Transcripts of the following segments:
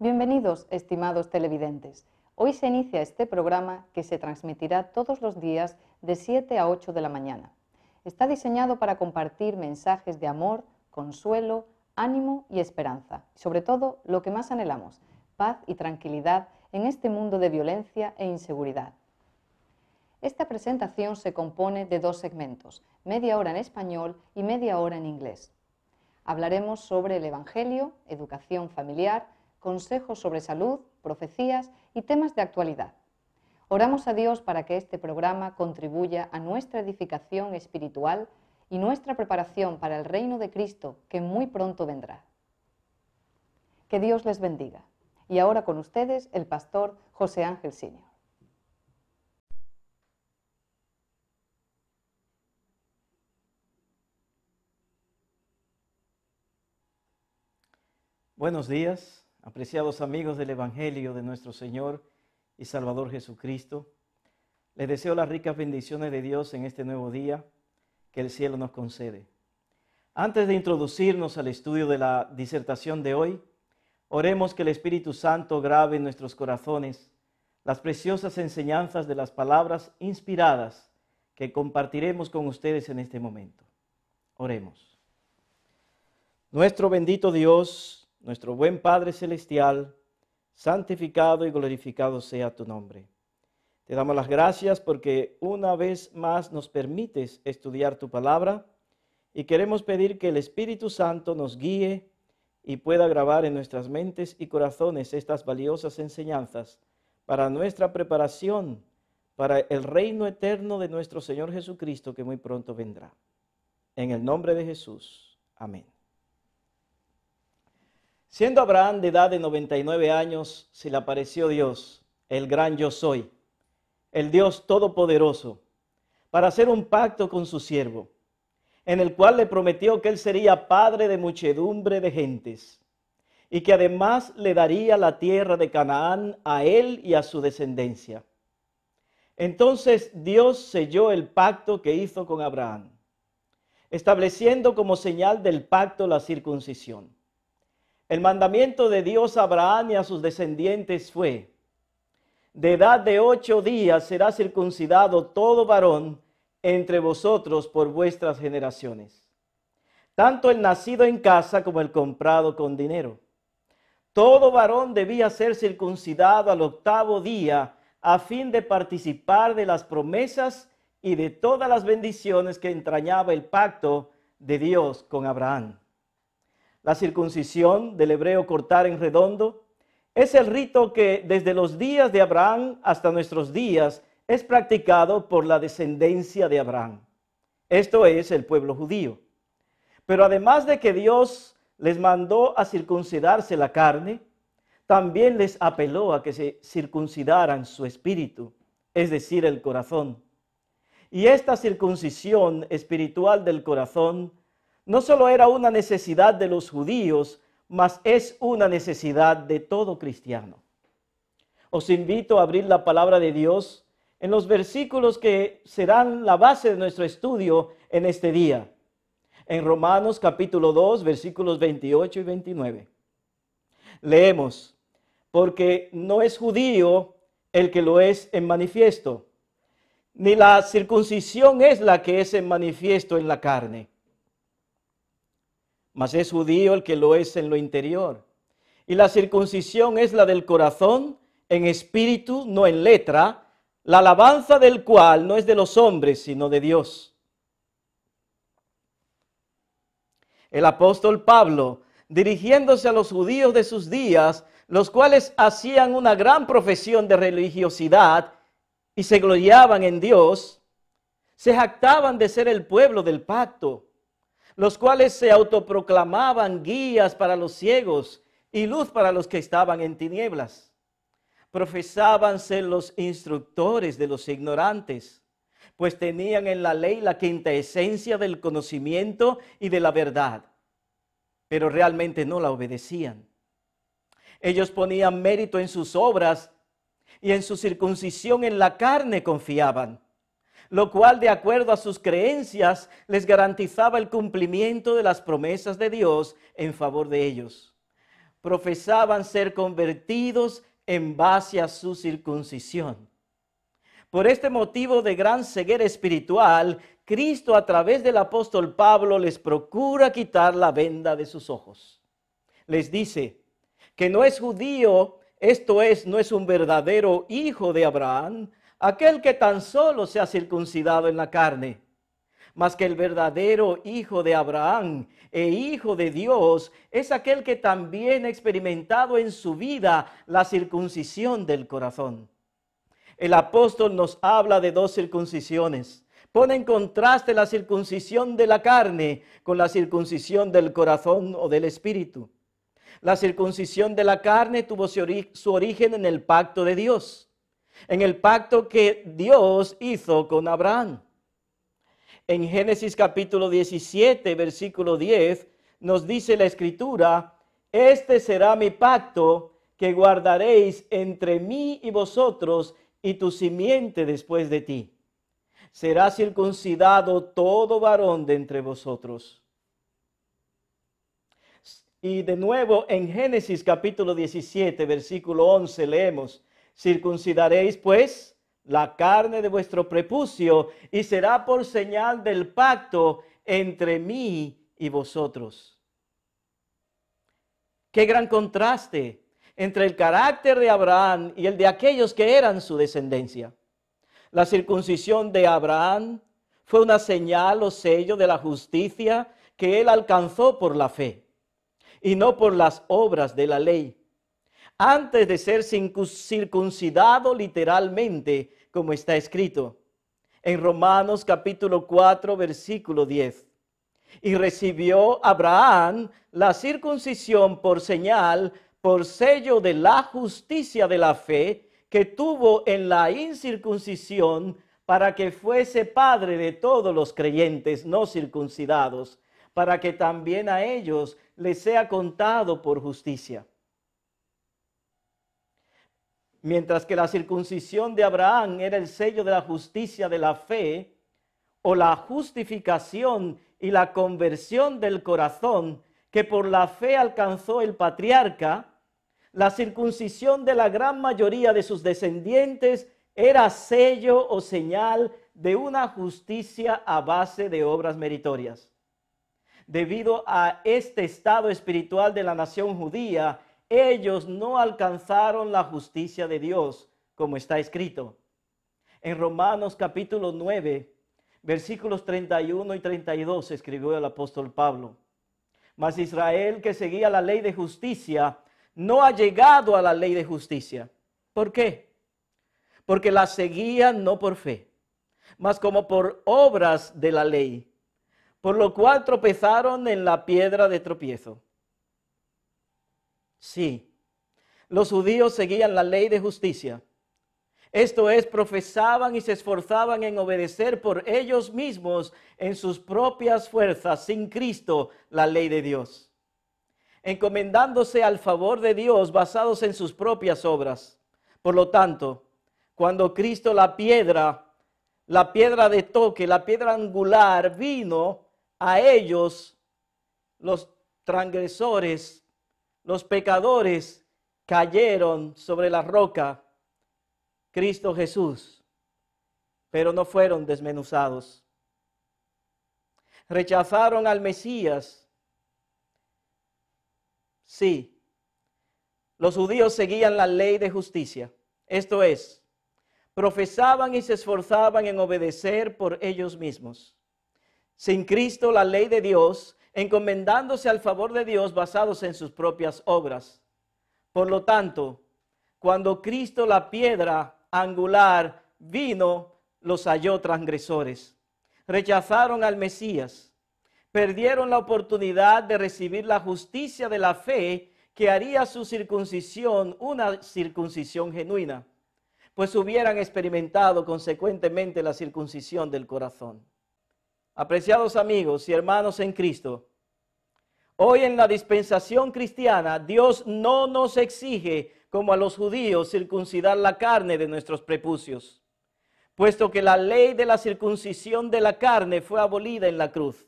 Bienvenidos, estimados televidentes. Hoy se inicia este programa que se transmitirá todos los días de 7 a 8 de la mañana. Está diseñado para compartir mensajes de amor, consuelo, ánimo y esperanza. Y sobre todo, lo que más anhelamos, paz y tranquilidad en este mundo de violencia e inseguridad. Esta presentación se compone de dos segmentos, media hora en español y media hora en inglés. Hablaremos sobre el Evangelio, educación familiar, consejos sobre salud, profecías y temas de actualidad. Oramos a Dios para que este programa contribuya a nuestra edificación espiritual y nuestra preparación para el reino de Cristo que muy pronto vendrá. Que Dios les bendiga. Y ahora con ustedes el pastor José Ángel Senior. Buenos días, apreciados amigos del Evangelio de nuestro Señor y Salvador Jesucristo. Les deseo las ricas bendiciones de Dios en este nuevo día que el cielo nos concede. Antes de introducirnos al estudio de la disertación de hoy, oremos que el Espíritu Santo grabe en nuestros corazones las preciosas enseñanzas de las palabras inspiradas que compartiremos con ustedes en este momento. Oremos. Nuestro bendito Dios, nuestro buen Padre Celestial, santificado y glorificado sea tu nombre. Te damos las gracias porque una vez más nos permites estudiar tu palabra y queremos pedir que el Espíritu Santo nos guíe y pueda grabar en nuestras mentes y corazones estas valiosas enseñanzas para nuestra preparación para el reino eterno de nuestro Señor Jesucristo que muy pronto vendrá. En el nombre de Jesús. Amén. Siendo Abraham de edad de 99 años, se le apareció Dios, el gran yo soy, el Dios todopoderoso, para hacer un pacto con su siervo, en el cual le prometió que él sería padre de muchedumbre de gentes, y que además le daría la tierra de Canaán a él y a su descendencia. Entonces Dios selló el pacto que hizo con Abraham, estableciendo como señal del pacto la circuncisión. El mandamiento de Dios a Abraham y a sus descendientes fue: de edad de 8 días será circuncidado todo varón entre vosotros por vuestras generaciones, tanto el nacido en casa como el comprado con dinero. Todo varón debía ser circuncidado al 8º día a fin de participar de las promesas y de todas las bendiciones que entrañaba el pacto de Dios con Abraham. La circuncisión, del hebreo cortar en redondo, es el rito que desde los días de Abraham hasta nuestros días es practicado por la descendencia de Abraham. Esto es el pueblo judío. Pero además de que Dios les mandó a circuncidarse la carne, también les apeló a que se circuncidaran su espíritu, es decir, el corazón. Y esta circuncisión espiritual del corazón no solo era una necesidad de los judíos, mas es una necesidad de todo cristiano. Os invito a abrir la palabra de Dios en los versículos que serán la base de nuestro estudio en este día. En Romanos capítulo 2, versículos 28 y 29. Leemos: porque no es judío el que lo es en manifiesto, ni la circuncisión es la que es en manifiesto en la carne, mas es judío el que lo es en lo interior. Y la circuncisión es la del corazón, en espíritu, no en letra, la alabanza del cual no es de los hombres, sino de Dios. El apóstol Pablo, dirigiéndose a los judíos de sus días, los cuales hacían una gran profesión de religiosidad y se gloriaban en Dios, se jactaban de ser el pueblo del pacto, los cuales se autoproclamaban guías para los ciegos y luz para los que estaban en tinieblas. Profesaban ser los instructores de los ignorantes, pues tenían en la ley la quinta esencia del conocimiento y de la verdad, pero realmente no la obedecían. Ellos ponían mérito en sus obras y en su circuncisión en la carne confiaban, lo cual de acuerdo a sus creencias les garantizaba el cumplimiento de las promesas de Dios en favor de ellos. profesaban ser convertidos en base a su circuncisión. Por este motivo de gran ceguera espiritual, Cristo a través del apóstol Pablo les procura quitar la venda de sus ojos. Les dice que no es judío, esto es, no es un verdadero hijo de Abraham, aquel que tan solo se ha circuncidado en la carne, mas que el verdadero hijo de Abraham e hijo de Dios es aquel que también ha experimentado en su vida la circuncisión del corazón. El apóstol nos habla de dos circuncisiones. Pone en contraste la circuncisión de la carne con la circuncisión del corazón o del espíritu. La circuncisión de la carne tuvo su origen en el pacto de Dios, en el pacto que Dios hizo con Abraham. En Génesis capítulo 17, versículo 10, nos dice la Escritura: este será mi pacto que guardaréis entre mí y vosotros y tu simiente después de ti. Será circuncidado todo varón de entre vosotros. Y de nuevo en Génesis capítulo 17, versículo 11 leemos: circuncidaréis pues la carne de vuestro prepucio y será por señal del pacto entre mí y vosotros. Qué gran contraste entre el carácter de Abraham y el de aquellos que eran su descendencia. La circuncisión de Abraham fue una señal o sello de la justicia que él alcanzó por la fe y no por las obras de la ley. Antes de ser circuncidado literalmente, como está escrito en Romanos capítulo 4, versículo 10. Y recibió Abraham la circuncisión por señal, por sello de la justicia de la fe que tuvo en la incircuncisión, para que fuese padre de todos los creyentes no circuncidados, para que también a ellos les sea contado por justicia. Mientras que la circuncisión de Abraham era el sello de la justicia de la fe, o la justificación y la conversión del corazón que por la fe alcanzó el patriarca, la circuncisión de la gran mayoría de sus descendientes era sello o señal de una justicia a base de obras meritorias. Debido a este estado espiritual de la nación judía, ellos no alcanzaron la justicia de Dios, como está escrito en Romanos capítulo 9, versículos 31 y 32, escribió el apóstol Pablo: mas Israel, que seguía la ley de justicia, no ha llegado a la ley de justicia. ¿Por qué? Porque la seguían no por fe, mas como por obras de la ley, por lo cual tropezaron en la piedra de tropiezo. Sí, los judíos seguían la ley de justicia. Esto es, profesaban y se esforzaban en obedecer por ellos mismos en sus propias fuerzas, sin Cristo, la ley de Dios, encomendándose al favor de Dios basados en sus propias obras. Por lo tanto, cuando Cristo, la piedra de toque, la piedra angular, vino a ellos, los transgresores, los pecadores, cayeron sobre la roca, Cristo Jesús, pero no fueron desmenuzados. Rechazaron al Mesías. Sí, los judíos seguían la ley de justicia. Esto es, profesaban y se esforzaban en obedecer por ellos mismos. Sin Cristo, la ley de Dios, encomendándose al favor de Dios basados en sus propias obras. Por lo tanto, cuando Cristo, la piedra angular, vino, los halló transgresores. Rechazaron al Mesías. Perdieron la oportunidad de recibir la justicia de la fe que haría su circuncisión una circuncisión genuina, pues hubieran experimentado consecuentemente la circuncisión del corazón. Apreciados amigos y hermanos en Cristo, hoy en la dispensación cristiana, Dios no nos exige, como a los judíos, circuncidar la carne de nuestros prepucios, puesto que la ley de la circuncisión de la carne fue abolida en la cruz.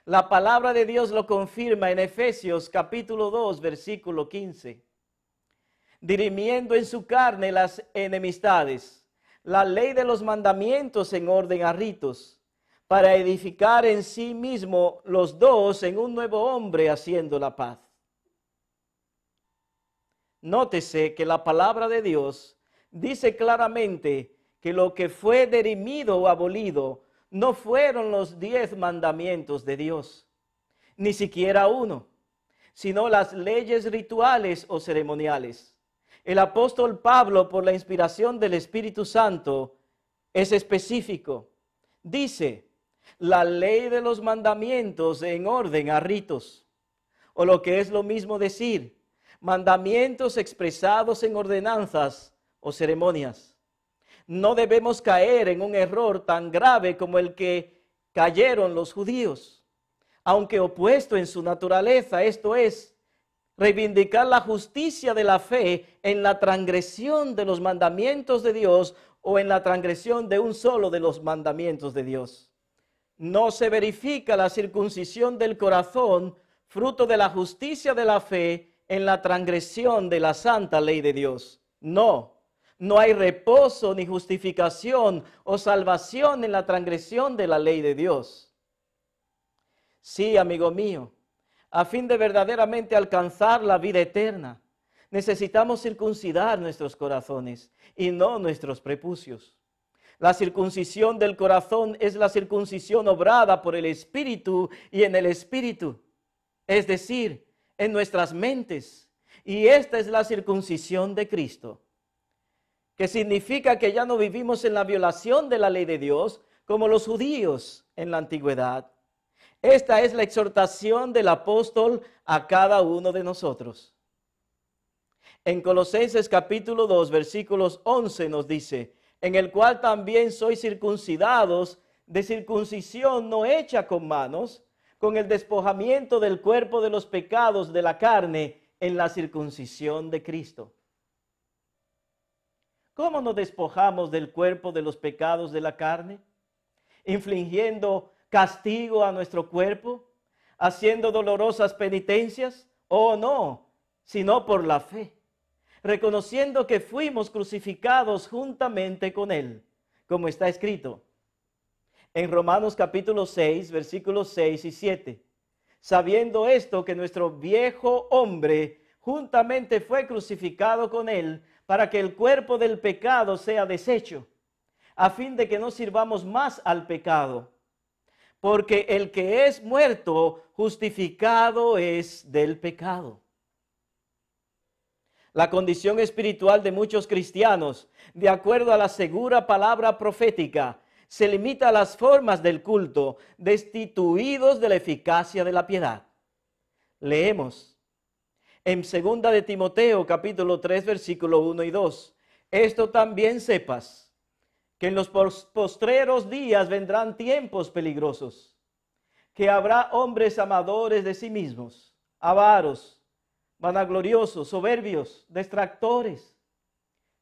La palabra de Dios lo confirma en Efesios capítulo 2, versículo 15. Dirimiendo en su carne las enemistades, la ley de los mandamientos en orden a ritos, para edificar en sí mismo los dos en un nuevo hombre, haciendo la paz. Nótese que la palabra de Dios dice claramente que lo que fue dirimido o abolido no fueron los 10 mandamientos de Dios, ni siquiera uno, sino las leyes rituales o ceremoniales. El apóstol Pablo, por la inspiración del Espíritu Santo, es específico. Dice, la ley de los mandamientos en orden a ritos, o lo que es lo mismo decir, mandamientos expresados en ordenanzas o ceremonias. No debemos caer en un error tan grave como el que cayeron los judíos, aunque opuesto en su naturaleza, esto es, reivindicar la justicia de la fe en la transgresión de los mandamientos de Dios o en la transgresión de un solo de los mandamientos de Dios. No se verifica la circuncisión del corazón, fruto de la justicia de la fe, en la transgresión de la santa ley de Dios. No hay reposo ni justificación o salvación en la transgresión de la ley de Dios. Sí, amigo mío, a fin de verdaderamente alcanzar la vida eterna, necesitamos circuncidar nuestros corazones y no nuestros prepucios. La circuncisión del corazón es la circuncisión obrada por el Espíritu y en el Espíritu, es decir, en nuestras mentes. Y esta es la circuncisión de Cristo, que significa que ya no vivimos en la violación de la ley de Dios como los judíos en la antigüedad. Esta es la exhortación del apóstol a cada uno de nosotros. En Colosenses capítulo 2, versículos 11 nos dice, en el cual también sois circuncidados de circuncisión no hecha con manos, con el despojamiento del cuerpo de los pecados de la carne en la circuncisión de Cristo. ¿Cómo nos despojamos del cuerpo de los pecados de la carne? ¿Infligiendo castigo a nuestro cuerpo? ¿Haciendo dolorosas penitencias? Oh, no, sino por la fe, reconociendo que fuimos crucificados juntamente con Él, como está escrito en Romanos capítulo 6, versículos 6 y 7. Sabiendo esto, que nuestro viejo hombre juntamente fue crucificado con Él, para que el cuerpo del pecado sea deshecho, a fin de que no sirvamos más al pecado. Porque el que es muerto, justificado es del pecado. La condición espiritual de muchos cristianos, de acuerdo a la segura palabra profética, se limita a las formas del culto, destituidos de la eficacia de la piedad. Leemos en 2 de Timoteo capítulo 3 versículo 1 y 2. Esto también sepas, que en los postreros días vendrán tiempos peligrosos, que habrá hombres amadores de sí mismos, avaros, vanagloriosos, soberbios, detractores,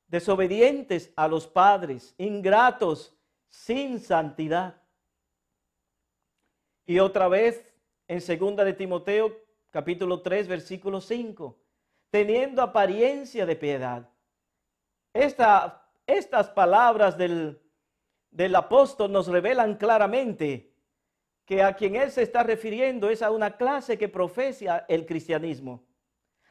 desobedientes a los padres, ingratos, sin santidad. Y otra vez en 2 de Timoteo capítulo 3 versículo 5, teniendo apariencia de piedad. Estas palabras del apóstol nos revelan claramente que a quien él se está refiriendo es a una clase que profesa el cristianismo,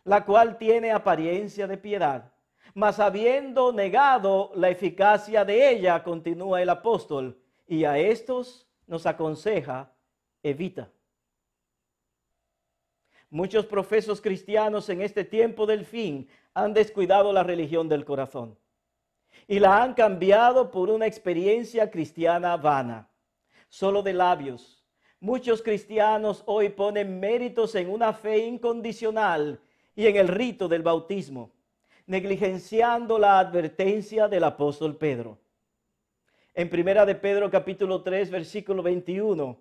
la cual tiene apariencia de piedad, mas habiendo negado la eficacia de ella, continúa el apóstol, y a estos nos aconseja, evita. Muchos profesos cristianos en este tiempo del fin han descuidado la religión del corazón y la han cambiado por una experiencia cristiana vana, solo de labios. Muchos cristianos hoy ponen méritos en una fe incondicional y en el rito del bautismo, negligenciando la advertencia del apóstol Pedro. En 1 de Pedro capítulo 3 versículo 21,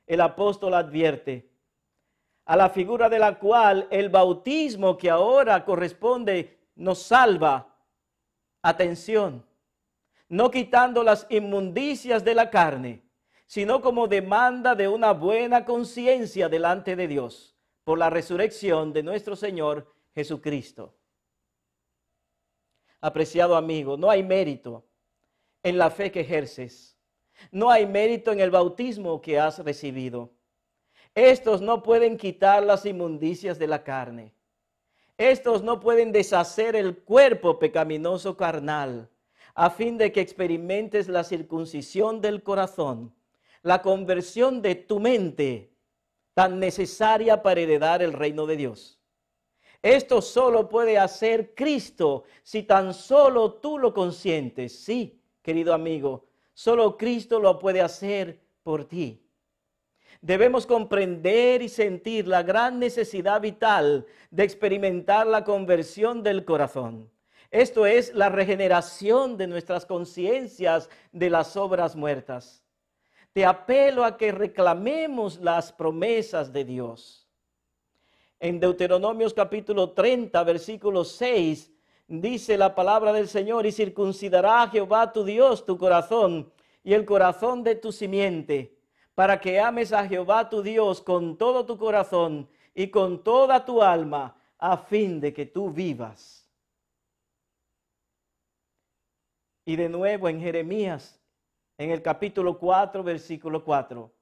el apóstol advierte, a la figura de la cual el bautismo que ahora corresponde nos salva. Atención, no quitando las inmundicias de la carne, sino como demanda de una buena conciencia delante de Dios por la resurrección de nuestro Señor Jesucristo. Apreciado amigo, no hay mérito en la fe que ejerces. No hay mérito en el bautismo que has recibido. Estos no pueden quitar las inmundicias de la carne. Estos no pueden deshacer el cuerpo pecaminoso carnal, a fin de que experimentes la circuncisión del corazón, la conversión de tu mente, tan necesaria para heredar el reino de Dios. Esto solo puede hacer Cristo si tan solo tú lo consientes. Sí, querido amigo, solo Cristo lo puede hacer por ti. Debemos comprender y sentir la gran necesidad vital de experimentar la conversión del corazón. Esto es la regeneración de nuestras conciencias de las obras muertas. Te apelo a que reclamemos las promesas de Dios. En Deuteronomios capítulo 30, versículo 6, dice la palabra del Señor: y circuncidará a Jehová tu Dios tu corazón y el corazón de tu simiente, para que ames a Jehová tu Dios con todo tu corazón y con toda tu alma, a fin de que tú vivas. Y de nuevo en Jeremías, en el capítulo 4, versículo 4.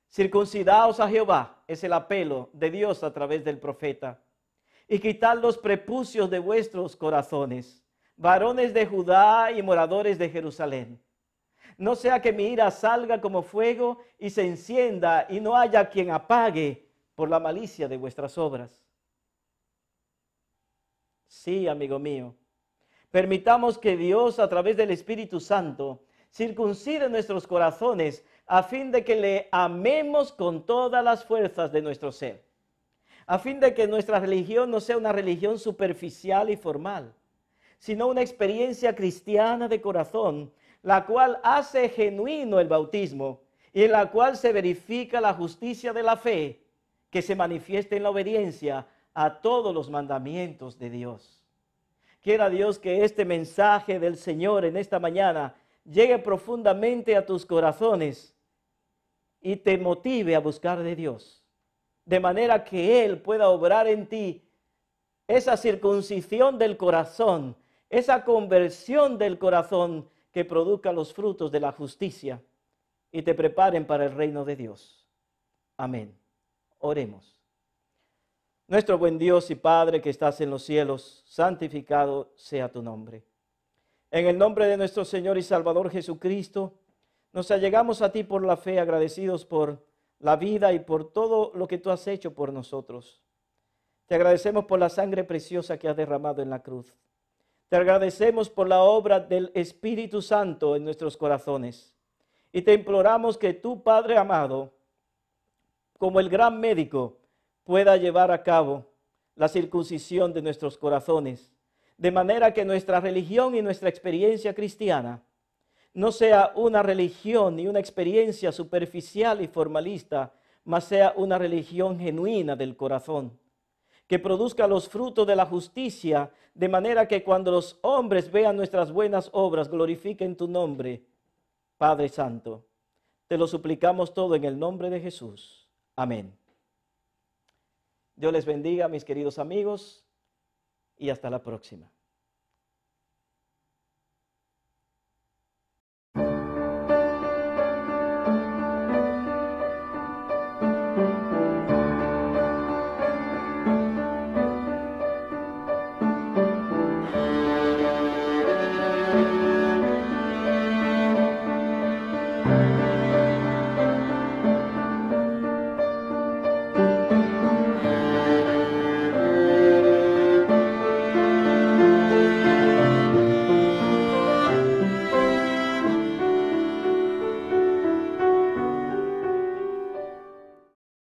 Circuncidaos a Jehová, es el apelo de Dios a través del profeta, y quitad los prepucios de vuestros corazones, varones de Judá y moradores de Jerusalén. No sea que mi ira salga como fuego y se encienda y no haya quien apague por la malicia de vuestras obras. Sí, amigo mío, permitamos que Dios a través del Espíritu Santo circuncide nuestros corazones a fin de que le amemos con todas las fuerzas de nuestro ser. A fin de que nuestra religión no sea una religión superficial y formal, sino una experiencia cristiana de corazón, la cual hace genuino el bautismo y en la cual se verifica la justicia de la fe que se manifiesta en la obediencia a todos los mandamientos de Dios. Quiera Dios que este mensaje del Señor en esta mañana llegue profundamente a tus corazones y te motive a buscar de Dios, de manera que Él pueda obrar en ti esa circuncisión del corazón, esa conversión del corazón que produzca los frutos de la justicia y te preparen para el reino de Dios. Amén. Oremos. Nuestro buen Dios y Padre que estás en los cielos, santificado sea tu nombre. En el nombre de nuestro Señor y Salvador Jesucristo, nos allegamos a ti por la fe, agradecidos por la vida y por todo lo que tú has hecho por nosotros. Te agradecemos por la sangre preciosa que has derramado en la cruz. Te agradecemos por la obra del Espíritu Santo en nuestros corazones. Y te imploramos que tú, Padre amado, como el gran médico, pueda llevar a cabo la circuncisión de nuestros corazones, de manera que nuestra religión y nuestra experiencia cristiana no sea una religión ni una experiencia superficial y formalista, mas sea una religión genuina del corazón, que produzca los frutos de la justicia, de manera que cuando los hombres vean nuestras buenas obras, glorifiquen tu nombre, Padre Santo. Te lo suplicamos todo en el nombre de Jesús. Amén. Dios les bendiga, mis queridos amigos, y hasta la próxima.